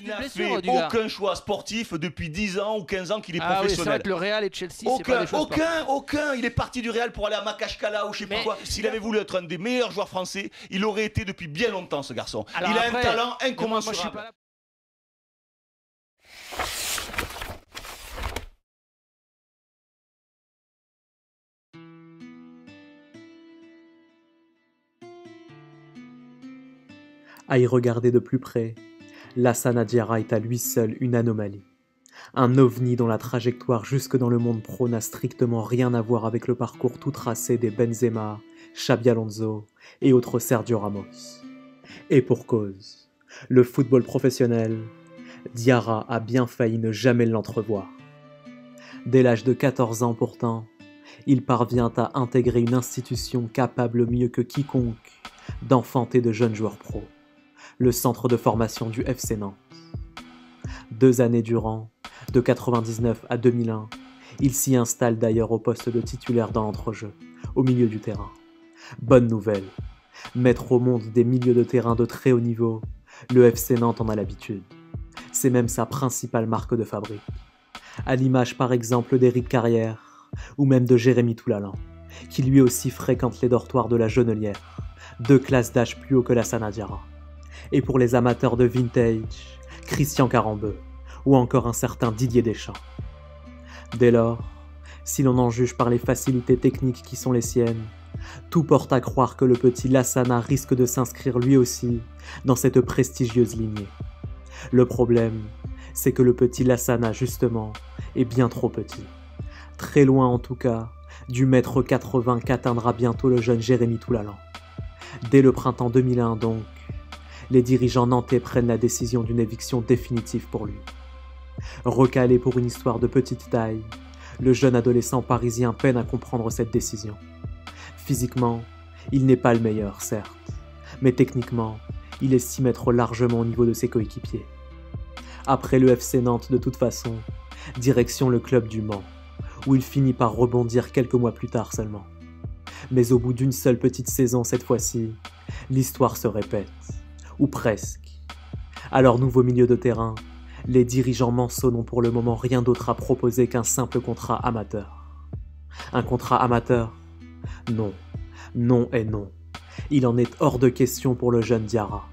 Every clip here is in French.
Il d'une n'a blessure fait du gars. aucun choix sportif depuis 10 ans ou 15 ans qu'il est Ah oui, c'est vrai professionnel. que le Real et Chelsea, c'est pas Aucun, des choses sportives. aucun. Il est parti du Real pour aller à Makashkala ou je sais pas Mais quoi. S'il avait voulu être un des meilleurs joueurs français, il aurait été depuis bien longtemps ce garçon. Alors il a après, un talent mais moi, je suis incommensurable. pas là. À y regarder de plus près, Lassana Diarra est à lui seul une anomalie. Un ovni dont la trajectoire jusque dans le monde pro n'a strictement rien à voir avec le parcours tout tracé des Benzema, Xabi Alonso et autres Sergio Ramos. Et pour cause, le football professionnel, Diarra a bien failli ne jamais l'entrevoir. Dès l'âge de 14 ans pourtant, il parvient à intégrer une institution capable mieux que quiconque d'enfanter de jeunes joueurs pros, le centre de formation du FC Nantes. 2 années durant, de 99 à 2001, il s'y installe d'ailleurs au poste de titulaire dans l'entrejeu, au milieu du terrain. Bonne nouvelle, mettre au monde des milieux de terrain de très haut niveau, le FC Nantes en a l'habitude. C'est même sa principale marque de fabrique. À l'image par exemple d'Éric Carrière, ou même de Jérémy Toulalan, qui lui aussi fréquente les dortoirs de la Genelière, 2 classes d'âge plus haut que Lassana Diarra. Et pour les amateurs de vintage, Christian Carambeu, ou encore un certain Didier Deschamps. Dès lors, si l'on en juge par les facilités techniques qui sont les siennes, tout porte à croire que le petit Lassana risque de s'inscrire lui aussi dans cette prestigieuse lignée. Le problème, c'est que le petit Lassana, justement, est bien trop petit. Très loin en tout cas du mètre 80 qu'atteindra bientôt le jeune Jérémy Toulalan. Dès le printemps 2001 donc, les dirigeants nantais prennent la décision d'une éviction définitive pour lui. Recalé pour une histoire de petite taille, le jeune adolescent parisien peine à comprendre cette décision. Physiquement, il n'est pas le meilleur, certes, mais techniquement, il estime être largement au niveau de ses coéquipiers. Après le FC Nantes de toute façon, direction le club du Mans, où il finit par rebondir quelques mois plus tard seulement. Mais au bout d'une seule petite saison cette fois-ci, l'histoire se répète, ou presque. À leur nouveau milieu de terrain, les dirigeants manceaux n'ont pour le moment rien d'autre à proposer qu'un simple contrat amateur. Un contrat amateur ? Non, non et non. Il en est hors de question pour le jeune Diarra.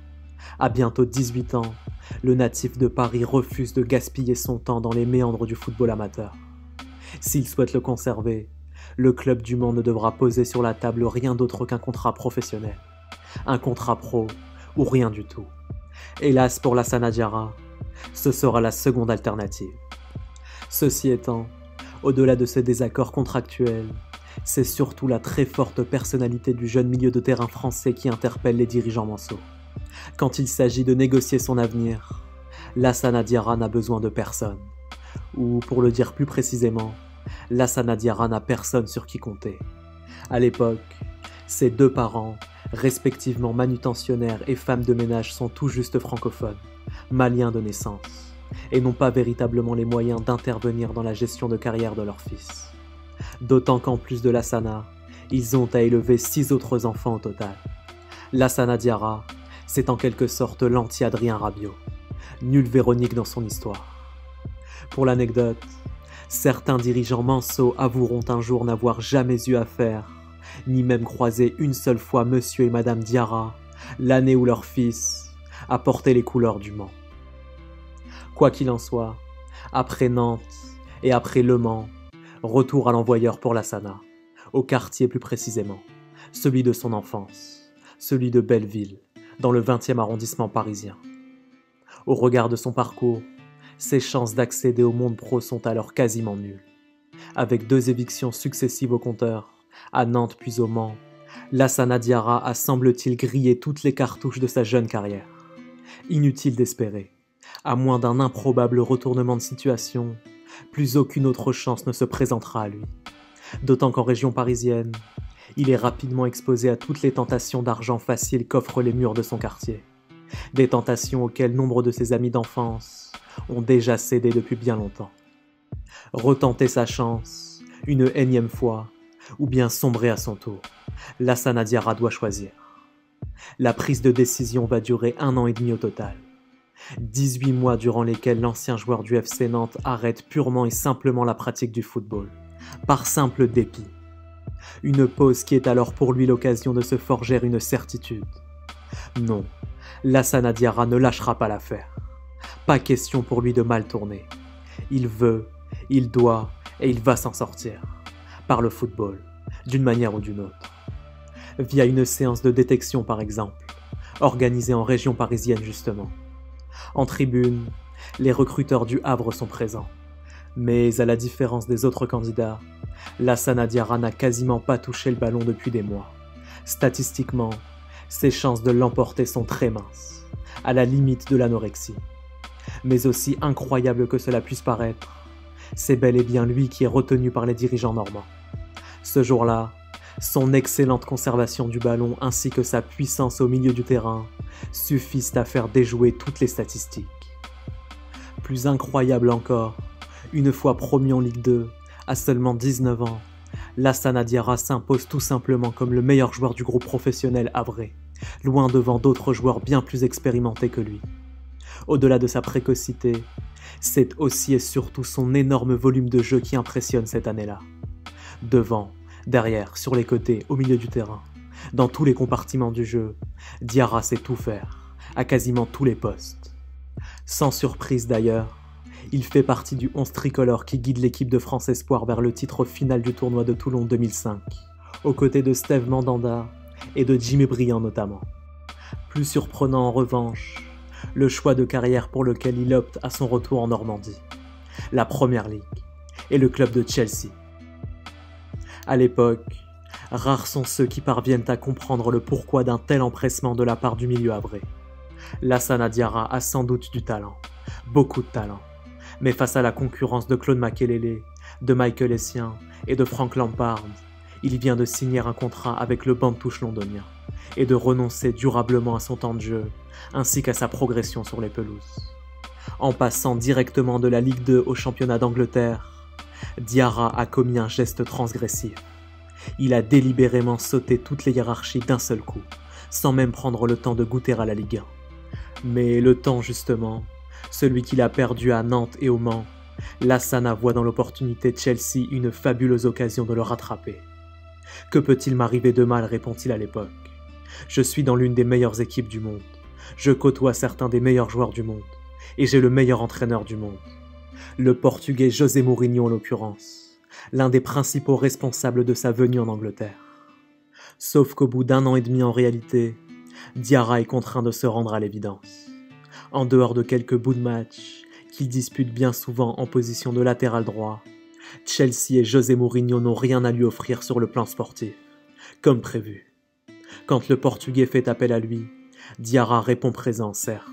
À bientôt 18 ans, le natif de Paris refuse de gaspiller son temps dans les méandres du football amateur. S'il souhaite le conserver, le club du Mans ne devra poser sur la table rien d'autre qu'un contrat professionnel. Un contrat pro ou rien du tout. Hélas pour Lassana Diarra, ce sera la seconde alternative. Ceci étant, au-delà de ce désaccord contractuel, c'est surtout la très forte personnalité du jeune milieu de terrain français qui interpelle les dirigeants manceaux. Quand il s'agit de négocier son avenir, Lassana Diarra n'a besoin de personne. Ou, pour le dire plus précisément, Lassana Diarra n'a personne sur qui compter. À l'époque, ses 2 parents, respectivement manutentionnaires et femmes de ménage, sont tout juste francophones, maliens de naissance, et n'ont pas véritablement les moyens d'intervenir dans la gestion de carrière de leur fils. D'autant qu'en plus de Lassana, ils ont à élever 6 autres enfants au total. Lassana Diarra, c'est en quelque sorte l'anti-Adrien Rabiot. Nulle Véronique dans son histoire. Pour l'anecdote, certains dirigeants manceaux avoueront un jour n'avoir jamais eu affaire, ni même croisé une seule fois monsieur et madame Diarra, l'année où leur fils a porté les couleurs du Mans. Quoi qu'il en soit, après Nantes et après Le Mans, retour à l'envoyeur pour Lassana, au quartier plus précisément, celui de son enfance, celui de Belleville, dans le 20e arrondissement parisien. Au regard de son parcours, ses chances d'accéder au monde pro sont alors quasiment nulles. Avec 2 évictions successives au compteur, à Nantes puis au Mans, Lassana Diarra a semble-t-il grillé toutes les cartouches de sa jeune carrière. Inutile d'espérer, à moins d'un improbable retournement de situation, plus aucune autre chance ne se présentera à lui. D'autant qu'en région parisienne, il est rapidement exposé à toutes les tentations d'argent facile qu'offrent les murs de son quartier. Des tentations auxquelles nombre de ses amis d'enfance ont déjà cédé depuis bien longtemps. Retenter sa chance, une énième fois, ou bien sombrer à son tour, Lassana Diarra doit choisir. La prise de décision va durer 1 an et demi au total. 18 mois durant lesquels l'ancien joueur du FC Nantes arrête purement et simplement la pratique du football, par simple dépit. Une pause qui est alors pour lui l'occasion de se forger une certitude. Non, Lassana Diarra ne lâchera pas l'affaire. Pas question pour lui de mal tourner. Il veut, il doit et il va s'en sortir. Par le football, d'une manière ou d'une autre. Via une séance de détection par exemple, organisée en région parisienne justement. En tribune, les recruteurs du Havre sont présents. Mais à la différence des autres candidats, Lassana Diarra n'a quasiment pas touché le ballon depuis des mois. Statistiquement, ses chances de l'emporter sont très minces, à la limite de l'anorexie. Mais aussi incroyable que cela puisse paraître, c'est bel et bien lui qui est retenu par les dirigeants normands. Ce jour-là, son excellente conservation du ballon ainsi que sa puissance au milieu du terrain suffisent à faire déjouer toutes les statistiques. Plus incroyable encore, une fois promu en Ligue 2, à seulement 19 ans, Lassana Diarra s'impose tout simplement comme le meilleur joueur du groupe professionnel havrais, loin devant d'autres joueurs bien plus expérimentés que lui. Au-delà de sa précocité, c'est aussi et surtout son énorme volume de jeu qui impressionne cette année-là. Devant, derrière, sur les côtés, au milieu du terrain, dans tous les compartiments du jeu, Diarra sait tout faire, à quasiment tous les postes. Sans surprise d'ailleurs, il fait partie du 11 tricolore qui guide l'équipe de France Espoir vers le titre final du tournoi de Toulon 2005, aux côtés de Steve Mandanda et de Jimmy Briand notamment. Plus surprenant en revanche, le choix de carrière pour lequel il opte à son retour en Normandie, la Première Ligue et le club de Chelsea. À l'époque, rares sont ceux qui parviennent à comprendre le pourquoi d'un tel empressement de la part du milieu havrais. Lassana Diarra a sans doute du talent, beaucoup de talent, mais face à la concurrence de Claude Makelele, de Michael Essien et de Frank Lampard, il vient de signer un contrat avec le banc de touche londonien et de renoncer durablement à son temps de jeu ainsi qu'à sa progression sur les pelouses. En passant directement de la Ligue 2 au championnat d'Angleterre, Diarra a commis un geste transgressif. Il a délibérément sauté toutes les hiérarchies d'un seul coup, sans même prendre le temps de goûter à la Ligue 1. Mais le temps justement, celui qu'il a perdu à Nantes et au Mans, Lassana voit dans l'opportunité de Chelsea une fabuleuse occasion de le rattraper. « Que peut-il m'arriver de mal ?» répond-il à l'époque. « Je suis dans l'une des meilleures équipes du monde. Je côtoie certains des meilleurs joueurs du monde. Et j'ai le meilleur entraîneur du monde. Le Portugais José Mourinho en l'occurrence, l'un des principaux responsables de sa venue en Angleterre. Sauf qu'au bout d'1 an et demi en réalité, Diarra est contraint de se rendre à l'évidence. En dehors de quelques bouts de match, qu'il dispute bien souvent en position de latéral droit, Chelsea et José Mourinho n'ont rien à lui offrir sur le plan sportif, comme prévu. Quand le Portugais fait appel à lui, Diarra répond présent certes.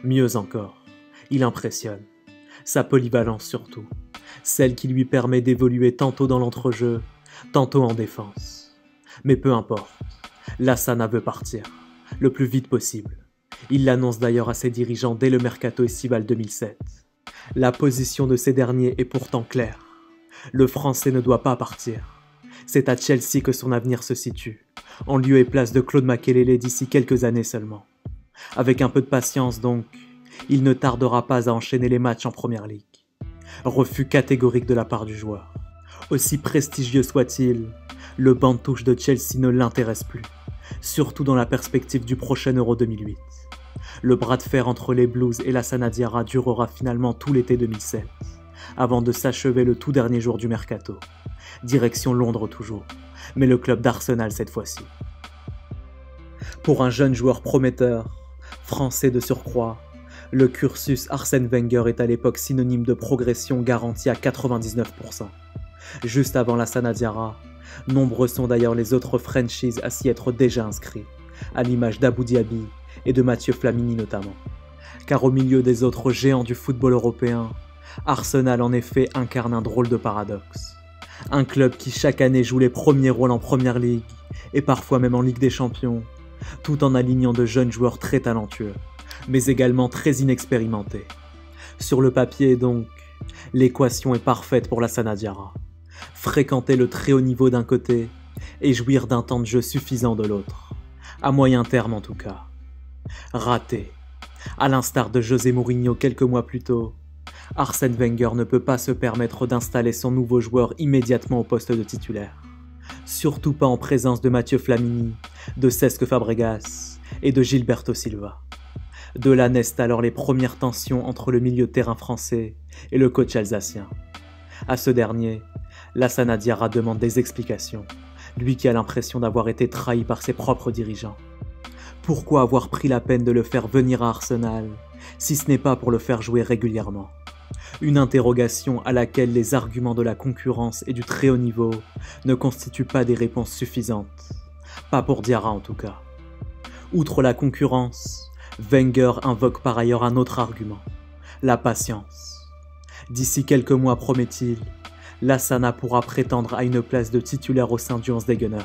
Mieux encore, il impressionne. Sa polyvalence surtout, celle qui lui permet d'évoluer tantôt dans l'entrejeu, tantôt en défense. Mais peu importe, Lassana veut partir, le plus vite possible. Il l'annonce d'ailleurs à ses dirigeants dès le mercato estival 2007. La position de ces derniers est pourtant claire. Le Français ne doit pas partir. C'est à Chelsea que son avenir se situe, en lieu et place de Claude Makelele d'ici quelques années seulement. Avec un peu de patience donc, il ne tardera pas à enchaîner les matchs en Première Ligue. Refus catégorique de la part du joueur. Aussi prestigieux soit-il, le banc de touche de Chelsea ne l'intéresse plus, surtout dans la perspective du prochain Euro 2008. Le bras de fer entre les Blues et Lassana Diarra durera finalement tout l'été 2007, avant de s'achever le tout dernier jour du mercato. Direction Londres toujours, mais le club d'Arsenal cette fois-ci. Pour un jeune joueur prometteur, français de surcroît, le cursus Arsène Wenger est à l'époque synonyme de progression garantie à 99%. Juste avant Lassana Diarra, nombreux sont d'ailleurs les autres franchises à s'y être déjà inscrits, à l'image d'Abou Diaby et de Mathieu Flamini notamment. Car au milieu des autres géants du football européen, Arsenal en effet incarne un drôle de paradoxe. Un club qui chaque année joue les premiers rôles en Première Ligue, et parfois même en Ligue des Champions, tout en alignant de jeunes joueurs très talentueux, mais également très inexpérimentés. Sur le papier donc, l'équation est parfaite pour Lassana Diarra. Fréquenter le très haut niveau d'un côté, et jouir d'un temps de jeu suffisant de l'autre. À moyen terme en tout cas. Raté. À l'instar de José Mourinho quelques mois plus tôt, Arsène Wenger ne peut pas se permettre d'installer son nouveau joueur immédiatement au poste de titulaire. Surtout pas en présence de Mathieu Flamini, de Cesc Fabregas et de Gilberto Silva. De là naissent alors les premières tensions entre le milieu de terrain français et le coach alsacien. À ce dernier, Lassana Diarra demande des explications, lui qui a l'impression d'avoir été trahi par ses propres dirigeants. Pourquoi avoir pris la peine de le faire venir à Arsenal, si ce n'est pas pour le faire jouer régulièrement? Une interrogation à laquelle les arguments de la concurrence et du très haut niveau ne constituent pas des réponses suffisantes. Pas pour Diarra en tout cas. Outre la concurrence, Wenger invoque par ailleurs un autre argument, la patience. D'ici quelques mois, promet-il, Lassana pourra prétendre à une place de titulaire au sein du 11 des Gunners.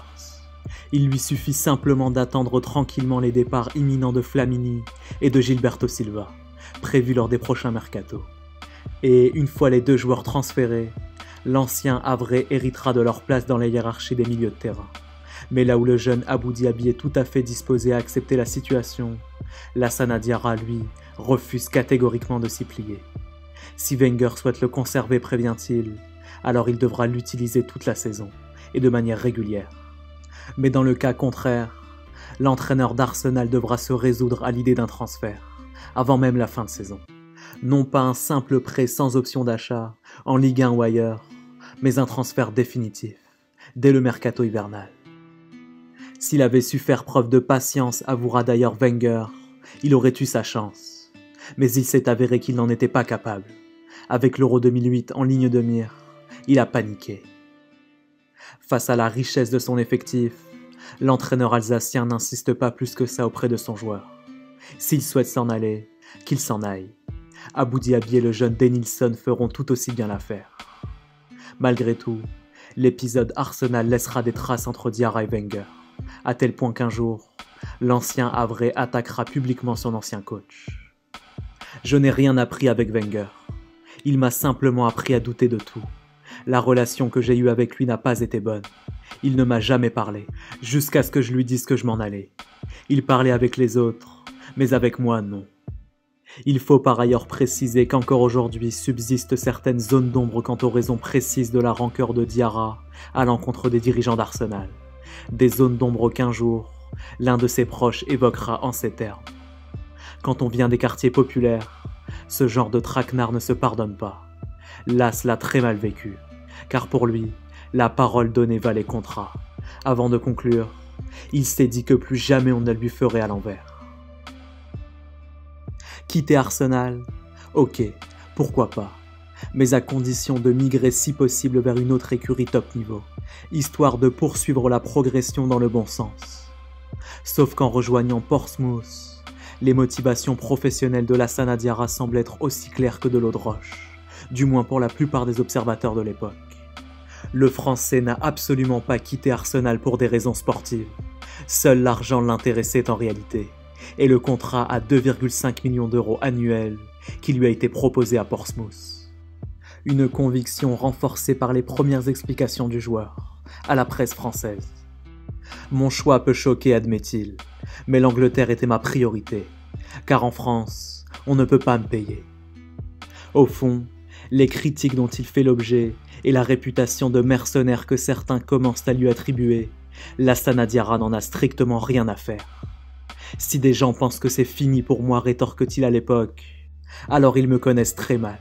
Il lui suffit simplement d'attendre tranquillement les départs imminents de Flamini et de Gilberto Silva, prévus lors des prochains mercatos. Et une fois les deux joueurs transférés, l'ancien Havrais héritera de leur place dans la hiérarchie des milieux de terrain. Mais là où le jeune Abou Diaby est tout à fait disposé à accepter la situation, Lassana Diarra, lui, refuse catégoriquement de s'y plier. Si Wenger souhaite le conserver, prévient-il, alors il devra l'utiliser toute la saison, et de manière régulière. Mais dans le cas contraire, l'entraîneur d'Arsenal devra se résoudre à l'idée d'un transfert, avant même la fin de saison. Non pas un simple prêt sans option d'achat, en Ligue 1 ou ailleurs, mais un transfert définitif, dès le mercato hivernal. S'il avait su faire preuve de patience, avouera d'ailleurs Wenger, il aurait eu sa chance. Mais il s'est avéré qu'il n'en était pas capable. Avec l'Euro 2008 en ligne de mire, il a paniqué. Face à la richesse de son effectif, l'entraîneur alsacien n'insiste pas plus que ça auprès de son joueur. S'il souhaite s'en aller, qu'il s'en aille. Abou Diaby et le jeune Denilson feront tout aussi bien l'affaire. Malgré tout, l'épisode Arsenal laissera des traces entre Diarra et Wenger, à tel point qu'un jour, l'ancien Havrais attaquera publiquement son ancien coach. Je n'ai rien appris avec Wenger. Il m'a simplement appris à douter de tout. La relation que j'ai eue avec lui n'a pas été bonne. Il ne m'a jamais parlé, jusqu'à ce que je lui dise que je m'en allais. Il parlait avec les autres, mais avec moi, non. Il faut par ailleurs préciser qu'encore aujourd'hui subsistent certaines zones d'ombre quant aux raisons précises de la rancœur de Diarra à l'encontre des dirigeants d'Arsenal. Des zones d'ombre qu'un jour, l'un de ses proches évoquera en ces termes. Quand on vient des quartiers populaires, ce genre de traquenard ne se pardonne pas. Las l'a très mal vécu, car pour lui, la parole donnée valait contrat. Avant de conclure, il s'est dit que plus jamais on ne lui ferait à l'envers. Quitter Arsenal, ok, pourquoi pas, mais à condition de migrer si possible vers une autre écurie top niveau, histoire de poursuivre la progression dans le bon sens. Sauf qu'en rejoignant Portsmouth, les motivations professionnelles de Lassana Diarra semblent être aussi claires que de l'eau de roche, du moins pour la plupart des observateurs de l'époque. Le Français n'a absolument pas quitté Arsenal pour des raisons sportives. Seul l'argent l'intéressait en réalité, et le contrat à 2,5 millions d'euros annuels qui lui a été proposé à Portsmouth. Une conviction renforcée par les premières explications du joueur, à la presse française. Mon choix peut choquer, admet-il, mais l'Angleterre était ma priorité, car en France, on ne peut pas me payer. Au fond, les critiques dont il fait l'objet et la réputation de mercenaire que certains commencent à lui attribuer, Lassana Diarra n'en a strictement rien à faire. Si des gens pensent que c'est fini pour moi, rétorque-t-il à l'époque, alors ils me connaissent très mal.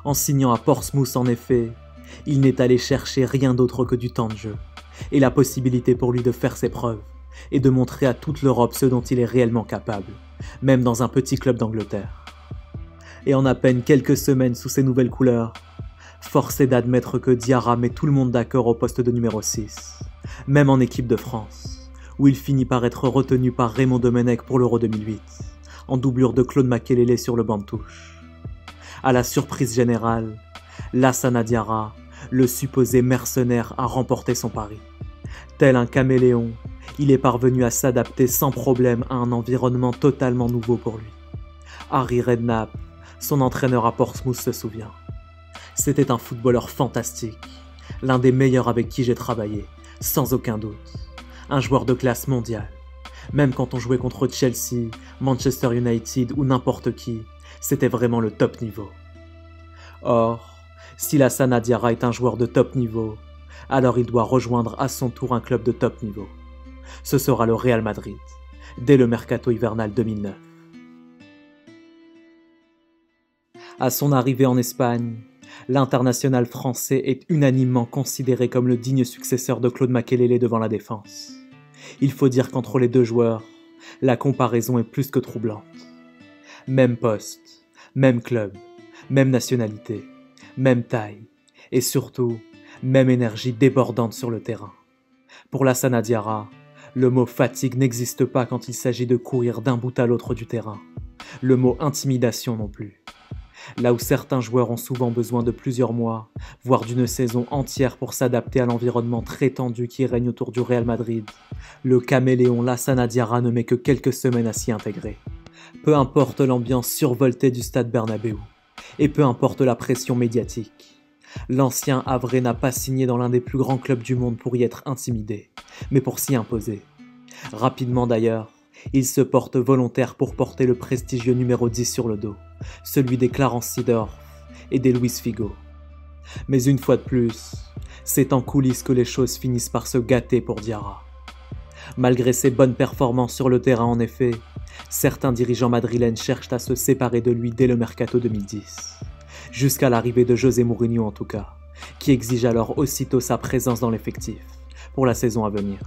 En signant à Portsmouth, en effet, il n'est allé chercher rien d'autre que du temps de jeu, et la possibilité pour lui de faire ses preuves, et de montrer à toute l'Europe ce dont il est réellement capable, même dans un petit club d'Angleterre. Et en à peine quelques semaines sous ses nouvelles couleurs, force est d'admettre que Diarra met tout le monde d'accord au poste de numéro 6, même en équipe de France, où il finit par être retenu par Raymond Domenech pour l'Euro 2008, en doublure de Claude Makélélé sur le banc de touche. À la surprise générale, Lassana Diarra, le supposé mercenaire, a remporté son pari. Tel un caméléon, il est parvenu à s'adapter sans problème à un environnement totalement nouveau pour lui. Harry Redknapp, son entraîneur à Portsmouth, se souvient. C'était un footballeur fantastique, l'un des meilleurs avec qui j'ai travaillé, sans aucun doute. Un joueur de classe mondiale, Même quand on jouait contre Chelsea, Manchester United ou n'importe qui, c'était vraiment le top niveau. Or, si Lassana Diarra est un joueur de top niveau, alors il doit rejoindre à son tour un club de top niveau. Ce sera le Real Madrid, dès le mercato hivernal 2009. À son arrivée en Espagne, l'international français est unanimement considéré comme le digne successeur de Claude Makélélé devant la défense. Il faut dire qu'entre les deux joueurs, la comparaison est plus que troublante. Même poste, même club, même nationalité, même taille, et surtout, même énergie débordante sur le terrain. Pour Lassana Diarra, le mot fatigue n'existe pas quand il s'agit de courir d'un bout à l'autre du terrain. Le mot intimidation non plus. Là où certains joueurs ont souvent besoin de plusieurs mois, voire d'une saison entière pour s'adapter à l'environnement très tendu qui règne autour du Real Madrid, le caméléon Lassana Diarra ne met que quelques semaines à s'y intégrer. Peu importe l'ambiance survoltée du stade Bernabéu, et peu importe la pression médiatique, l'ancien Havré n'a pas signé dans l'un des plus grands clubs du monde pour y être intimidé, mais pour s'y imposer. Rapidement d'ailleurs, il se porte volontaire pour porter le prestigieux numéro 10 sur le dos, celui des Clarence Seedorf et des Luis Figo. Mais une fois de plus, c'est en coulisses que les choses finissent par se gâter pour Diarra. Malgré ses bonnes performances sur le terrain en effet, certains dirigeants madrilènes cherchent à se séparer de lui dès le mercato 2010, jusqu'à l'arrivée de José Mourinho en tout cas, qui exige alors aussitôt sa présence dans l'effectif, pour la saison à venir.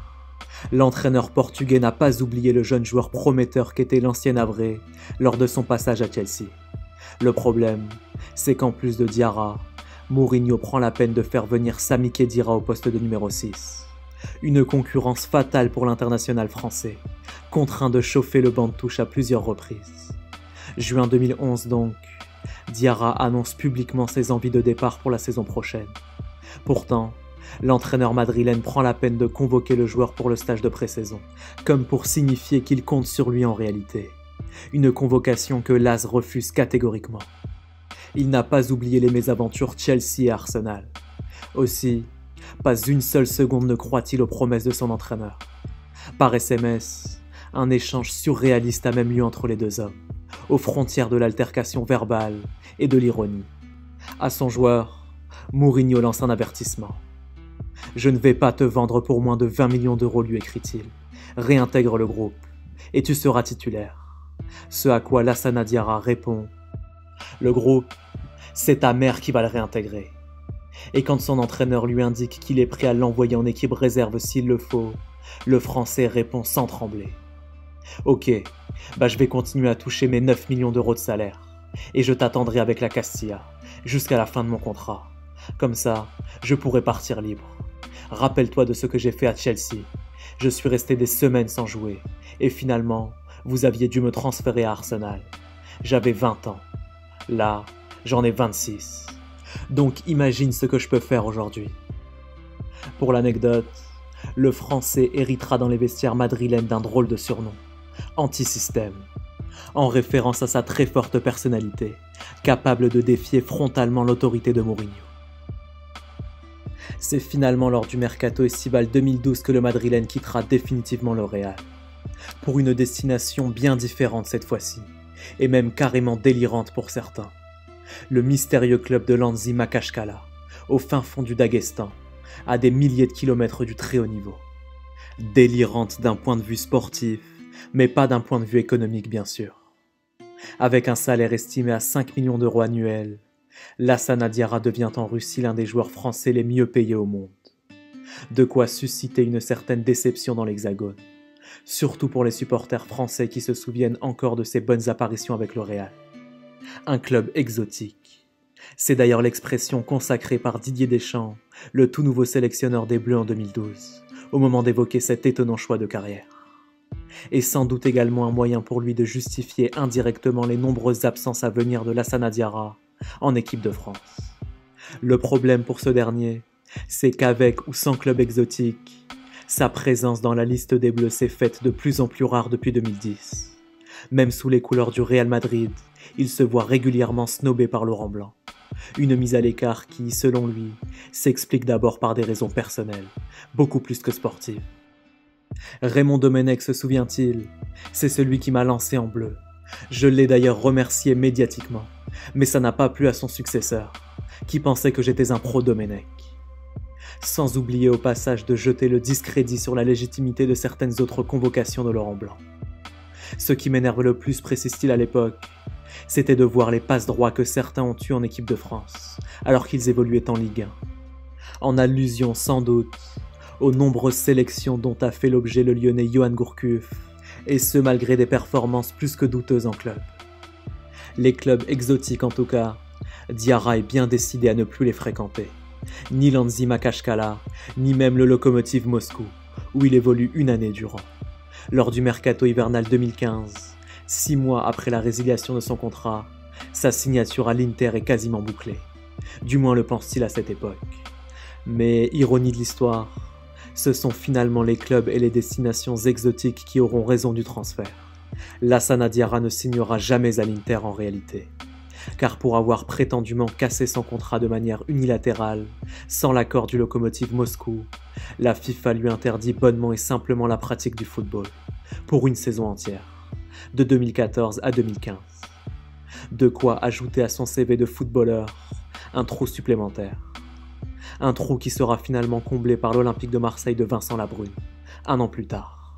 L'entraîneur portugais n'a pas oublié le jeune joueur prometteur qu'était l'ancien Havré lors de son passage à Chelsea. Le problème, c'est qu'en plus de Diarra, Mourinho prend la peine de faire venir Sami Khedira au poste de numéro 6. Une concurrence fatale pour l'international français, contraint de chauffer le banc de touche à plusieurs reprises. Juin 2011 donc, Diarra annonce publiquement ses envies de départ pour la saison prochaine. Pourtant, l'entraîneur madrilène prend la peine de convoquer le joueur pour le stage de pré-saison, comme pour signifier qu'il compte sur lui en réalité. Une convocation que Laz refuse catégoriquement. Il n'a pas oublié les mésaventures Chelsea et Arsenal. Aussi, pas une seule seconde ne croit-il aux promesses de son entraîneur. Par SMS, un échange surréaliste a même lieu entre les deux hommes, aux frontières de l'altercation verbale et de l'ironie. À son joueur, Mourinho lance un avertissement. « Je ne vais pas te vendre pour moins de 20 millions d'euros, lui écrit-il. Réintègre le groupe, et tu seras titulaire. » Ce à quoi Lassana Diarra répond « Le groupe, c'est ta mère qui va le réintégrer. » Et quand son entraîneur lui indique qu'il est prêt à l'envoyer en équipe réserve s'il le faut, le Français répond sans trembler. « Ok, je vais continuer à toucher mes 9 millions d'euros de salaire, et je t'attendrai avec la Castilla, jusqu'à la fin de mon contrat. Comme ça, je pourrai partir libre. Rappelle-toi de ce que j'ai fait à Chelsea. Je suis resté des semaines sans jouer, et finalement, vous aviez dû me transférer à Arsenal. J'avais 20 ans. Là, j'en ai 26. Donc imagine ce que je peux faire aujourd'hui. » Pour l'anecdote, le Français héritera dans les vestiaires madrilènes d'un drôle de surnom, Anti-Système, en référence à sa très forte personnalité, capable de défier frontalement l'autorité de Mourinho. C'est finalement lors du mercato estival 2012 que le madrilène quittera définitivement le Real, pour une destination bien différente cette fois-ci, et même carrément délirante pour certains. Le mystérieux club de Landzi Makashkala, au fin fond du Daghestan, à des milliers de kilomètres du très haut niveau. Délirante d'un point de vue sportif, mais pas d'un point de vue économique bien sûr. Avec un salaire estimé à 5 millions d'euros annuels, Lassana Diarra devient en Russie l'un des joueurs français les mieux payés au monde. De quoi susciter une certaine déception dans l'Hexagone, surtout pour les supporters français qui se souviennent encore de ses bonnes apparitions avec le Real. Un club exotique. C'est d'ailleurs l'expression consacrée par Didier Deschamps, le tout nouveau sélectionneur des Bleus en 2012, au moment d'évoquer cet étonnant choix de carrière. Et sans doute également un moyen pour lui de justifier indirectement les nombreuses absences à venir de Lassana Diarra en équipe de France. Le problème pour ce dernier, c'est qu'avec ou sans club exotique, sa présence dans la liste des Bleus s'est faite de plus en plus rare depuis 2010. Même sous les couleurs du Real Madrid, il se voit régulièrement snobé par Laurent Blanc. Une mise à l'écart qui, selon lui, s'explique d'abord par des raisons personnelles, beaucoup plus que sportives. Raymond Domenech se souvient-il? C'est celui qui m'a lancé en bleu. Je l'ai d'ailleurs remercié médiatiquement, mais ça n'a pas plu à son successeur, qui pensait que j'étais un pro-Domenech. Sans oublier au passage de jeter le discrédit sur la légitimité de certaines autres convocations de Laurent Blanc. Ce qui m'énerve le plus, précise-t-il à l'époque, c'était de voir les passe-droits que certains ont eus en équipe de France, alors qu'ils évoluaient en Ligue 1. En allusion sans doute aux nombreuses sélections dont a fait l'objet le Lyonnais Yoann Gourcuff, et ce malgré des performances plus que douteuses en club. Les clubs exotiques en tout cas, Diarra est bien décidé à ne plus les fréquenter. Ni l'Anzy Makachkala, ni même le Lokomotiv Moscou, où il évolue une année durant. Lors du mercato hivernal 2015, 6 mois après la résiliation de son contrat, sa signature à l'Inter est quasiment bouclée. Du moins le pense-t-il à cette époque. Mais, ironie de l'histoire, ce sont finalement les clubs et les destinations exotiques qui auront raison du transfert. Lassana Diarra ne signera jamais à l'Inter en réalité. Car pour avoir prétendument cassé son contrat de manière unilatérale, sans l'accord du Lokomotiv Moscou, la FIFA lui interdit bonnement et simplement la pratique du football, pour une saison entière, de 2014 à 2015. De quoi ajouter à son CV de footballeur un trou supplémentaire. Un trou qui sera finalement comblé par l'Olympique de Marseille de Vincent Labrune, un an plus tard.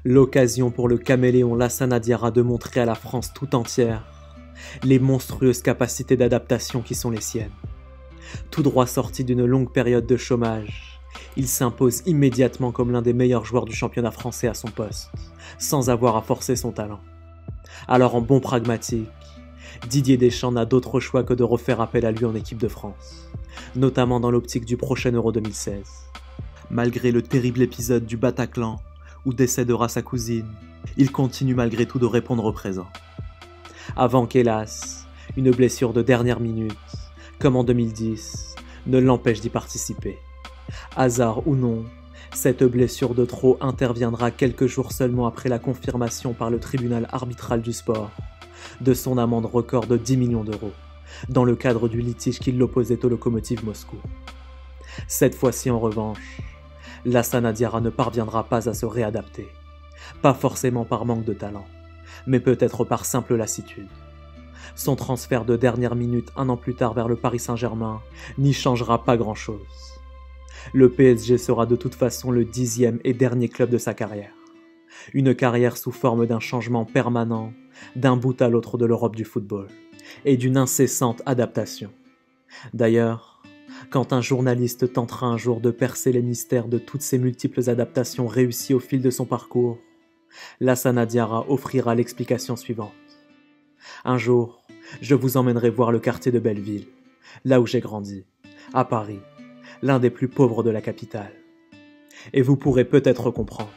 L'occasion pour le caméléon Lassana Diarra de montrer à la France tout entière les monstrueuses capacités d'adaptation qui sont les siennes. Tout droit sorti d'une longue période de chômage, il s'impose immédiatement comme l'un des meilleurs joueurs du championnat français à son poste, sans avoir à forcer son talent. Alors en bon pragmatique, Didier Deschamps n'a d'autre choix que de refaire appel à lui en équipe de France, notamment dans l'optique du prochain Euro 2016. Malgré le terrible épisode du Bataclan, où décédera sa cousine, il continue malgré tout de répondre au présent. Avant qu'hélas, une blessure de dernière minute, comme en 2010, ne l'empêche d'y participer. Hasard ou non, cette blessure de trop interviendra quelques jours seulement après la confirmation par le tribunal arbitral du sport de son amende record de 10 millions d'euros, dans le cadre du litige qui l'opposait au Lokomotiv Moscou. Cette fois-ci en revanche, Lassana Diarra ne parviendra pas à se réadapter, pas forcément par manque de talent, mais peut-être par simple lassitude. Son transfert de dernière minute un an plus tard vers le Paris Saint-Germain n'y changera pas grand-chose. Le PSG sera de toute façon le 10e et dernier club de sa carrière. Une carrière sous forme d'un changement permanent d'un bout à l'autre de l'Europe du football, et d'une incessante adaptation. D'ailleurs, quand un journaliste tentera un jour de percer les mystères de toutes ces multiples adaptations réussies au fil de son parcours, Lassana Diarra offrira l'explication suivante. Un jour, je vous emmènerai voir le quartier de Belleville, là où j'ai grandi, à Paris, l'un des plus pauvres de la capitale. Et vous pourrez peut-être comprendre